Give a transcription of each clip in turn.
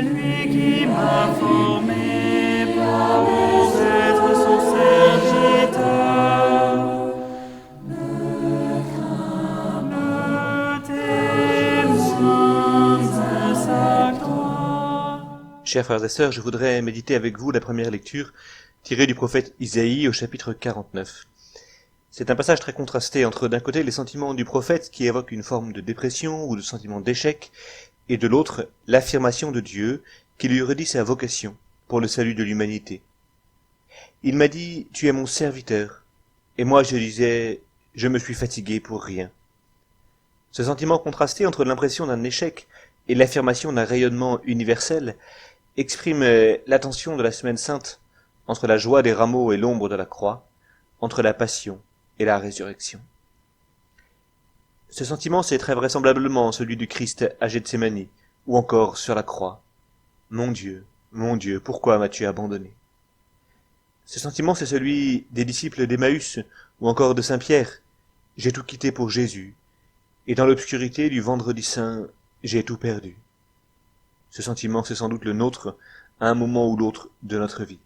lui qui m'a formé pour être son serviteur. Ne témoins de sa gloire. Chers frères et sœurs, je voudrais méditer avec vous la première lecture tirée du prophète Isaïe au chapitre 49. C'est un passage très contrasté entre d'un côté les sentiments du prophète qui évoquent une forme de dépression ou de sentiment d'échec, et de l'autre l'affirmation de Dieu qui lui redit sa vocation pour le salut de l'humanité. Il m'a dit, tu es mon serviteur, et moi je disais, je me suis fatigué pour rien. Ce sentiment contrasté entre l'impression d'un échec et l'affirmation d'un rayonnement universel exprime l'attention de la Semaine Sainte entre la joie des rameaux et l'ombre de la croix, entre la passion et la résurrection. Ce sentiment, c'est très vraisemblablement celui du Christ à Gethsémani, ou encore sur la croix. Mon Dieu, pourquoi m'as-tu abandonné? Ce sentiment, c'est celui des disciples d'Emmaüs, ou encore de Saint Pierre. J'ai tout quitté pour Jésus, et dans l'obscurité du vendredi saint, j'ai tout perdu. Ce sentiment, c'est sans doute le nôtre, à un moment ou l'autre de notre vie.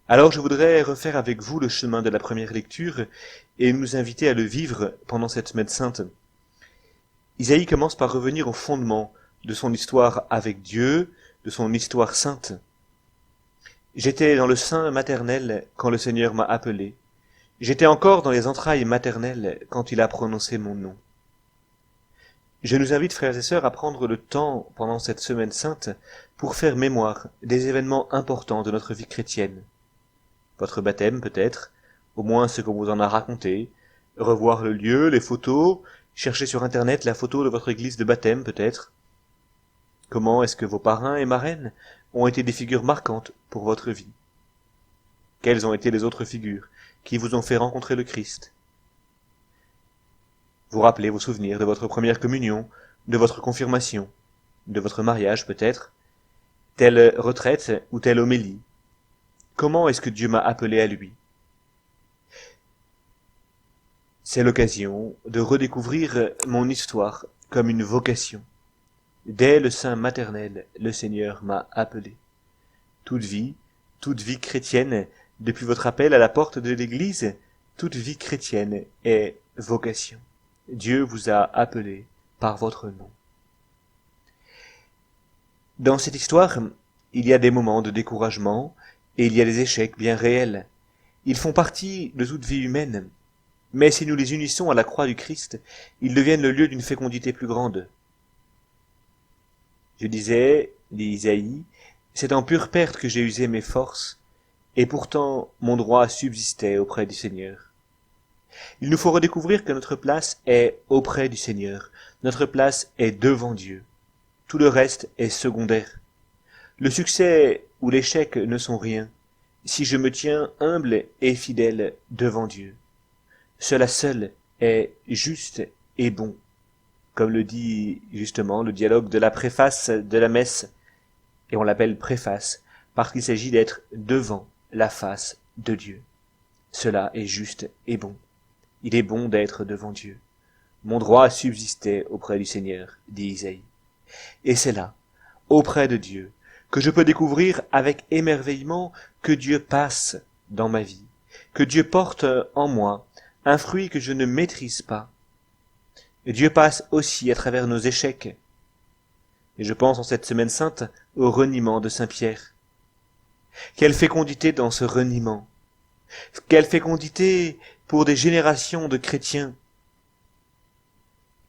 Alors je voudrais refaire avec vous le chemin de la première lecture et nous inviter à le vivre pendant cette Semaine Sainte. Isaïe commence par revenir au fondement de son histoire avec Dieu, de son histoire sainte. J'étais dans le sein maternel quand le Seigneur m'a appelé. J'étais encore dans les entrailles maternelles quand il a prononcé mon nom. Je nous invite, frères et sœurs, à prendre le temps pendant cette Semaine Sainte pour faire mémoire des événements importants de notre vie chrétienne. Votre baptême peut-être, au moins ce qu'on vous en a raconté, revoir le lieu, les photos, chercher sur internet la photo de votre église de baptême peut-être. Comment est-ce que vos parrains et marraines ont été des figures marquantes pour votre vie? Quelles ont été les autres figures qui vous ont fait rencontrer le Christ? Vous rappelez vos souvenirs de votre première communion, de votre confirmation, de votre mariage peut-être, telle retraite ou telle homélie. Comment est-ce que Dieu m'a appelé à lui? C'est l'occasion de redécouvrir mon histoire comme une vocation. Dès le sein maternel, le Seigneur m'a appelé. Toute vie chrétienne, depuis votre appel à la porte de l'Église, toute vie chrétienne est vocation. Dieu vous a appelé par votre nom. Dans cette histoire, il y a des moments de découragement, et il y a des échecs bien réels. Ils font partie de toute vie humaine. Mais si nous les unissons à la croix du Christ, ils deviennent le lieu d'une fécondité plus grande. Je disais, dit Isaïe, c'est en pure perte que j'ai usé mes forces, et pourtant mon droit subsistait auprès du Seigneur. Il nous faut redécouvrir que notre place est auprès du Seigneur. Notre place est devant Dieu. Tout le reste est secondaire. Le succès ou l'échec ne sont rien, si je me tiens humble et fidèle devant Dieu. Cela seul est juste et bon, comme le dit justement le dialogue de la préface de la messe, et on l'appelle préface, parce qu'il s'agit d'être devant la face de Dieu. Cela est juste et bon. Il est bon d'être devant Dieu. Mon droit subsistait auprès du Seigneur, dit Isaïe. Et c'est là, auprès de Dieu, que je peux découvrir avec émerveillement que Dieu passe dans ma vie, que Dieu porte en moi un fruit que je ne maîtrise pas. Et Dieu passe aussi à travers nos échecs. Et je pense en cette Semaine Sainte au reniement de Saint Pierre. Quelle fécondité dans ce reniement! Quelle fécondité pour des générations de chrétiens!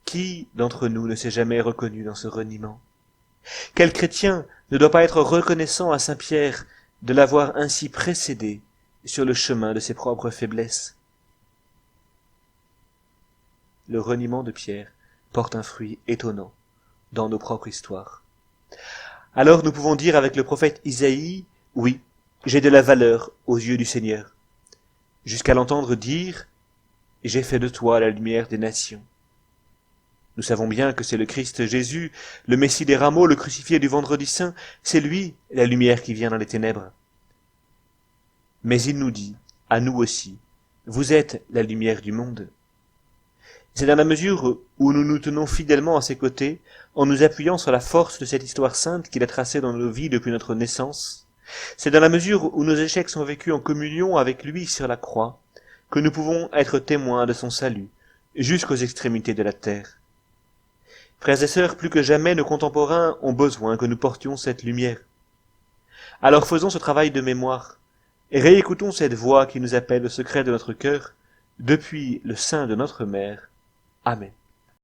Qui d'entre nous ne s'est jamais reconnu dans ce reniement? Quel chrétien ne doit pas être reconnaissant à Saint Pierre de l'avoir ainsi précédé sur le chemin de ses propres faiblesses? Le reniement de Pierre porte un fruit étonnant dans nos propres histoires. Alors nous pouvons dire avec le prophète Isaïe, oui, j'ai de la valeur aux yeux du Seigneur, jusqu'à l'entendre dire, j'ai fait de toi la lumière des nations. Nous savons bien que c'est le Christ Jésus, le Messie des rameaux, le crucifié du vendredi saint, c'est lui la lumière qui vient dans les ténèbres. Mais il nous dit, à nous aussi, vous êtes la lumière du monde. C'est dans la mesure où nous nous tenons fidèlement à ses côtés, en nous appuyant sur la force de cette histoire sainte qu'il a tracée dans nos vies depuis notre naissance. C'est dans la mesure où nos échecs sont vécus en communion avec lui sur la croix, que nous pouvons être témoins de son salut, jusqu'aux extrémités de la terre. Frères et sœurs, plus que jamais nos contemporains ont besoin que nous portions cette lumière. Alors faisons ce travail de mémoire, et réécoutons cette voix qui nous appelle au secret de notre cœur, depuis le sein de notre mère. Amen.